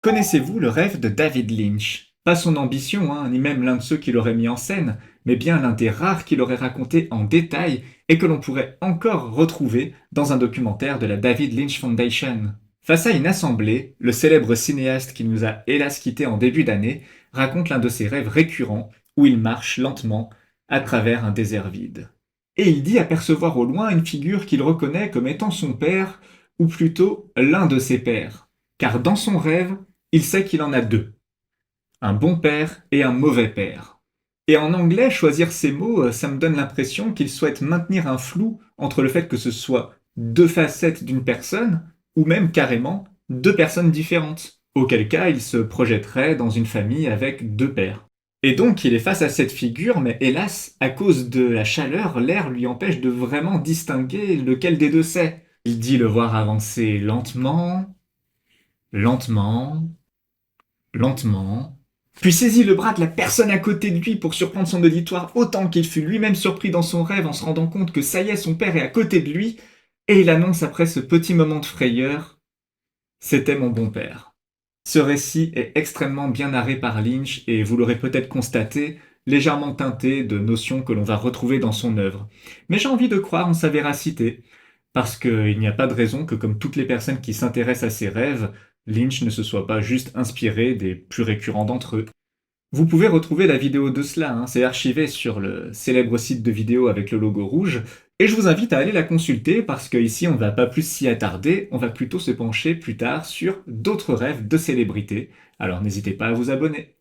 Connaissez-vous le rêve de David Lynch? Pas son ambition, hein, ni même l'un de ceux qui l'auraient mis en scène, mais bien l'un des rares qui l'aurait raconté en détail et que l'on pourrait encore retrouver dans un documentaire de la David Lynch Foundation. Face à une assemblée, le célèbre cinéaste qui nous a hélas quittés en début d'année raconte l'un de ses rêves récurrents où il marche lentement à travers un désert vide. Et il dit apercevoir au loin une figure qu'il reconnaît comme étant son père, ou plutôt l'un de ses pères. Car dans son rêve, il sait qu'il en a deux, un bon père et un mauvais père. Et en anglais, choisir ces mots, ça me donne l'impression qu'il souhaite maintenir un flou entre le fait que ce soit deux facettes d'une personne, ou même carrément deux personnes différentes, auquel cas il se projetterait dans une famille avec deux pères. Et donc il est face à cette figure, mais hélas, à cause de la chaleur, l'air lui empêche de vraiment distinguer lequel des deux c'est. Il dit le voir avancer lentement, lentement, lentement, puis saisit le bras de la personne à côté de lui pour surprendre son auditoire autant qu'il fut lui-même surpris dans son rêve en se rendant compte que ça y est, son père est à côté de lui, et il annonce après ce petit moment de frayeur: «C'était mon bon père». Ce récit est extrêmement bien narré par Lynch et vous l'aurez peut-être constaté, légèrement teinté de notions que l'on va retrouver dans son œuvre. Mais j'ai envie de croire en sa véracité, parce qu'il n'y a pas de raison que, comme toutes les personnes qui s'intéressent à ses rêves, Lynch ne se soit pas juste inspiré des plus récurrents d'entre eux. Vous pouvez retrouver la vidéo de cela, hein, c'est archivé sur le célèbre site de vidéo avec le logo rouge, et je vous invite à aller la consulter parce qu'ici on ne va pas plus s'y attarder, on va plutôt se pencher plus tard sur d'autres rêves de célébrités, alors n'hésitez pas à vous abonner.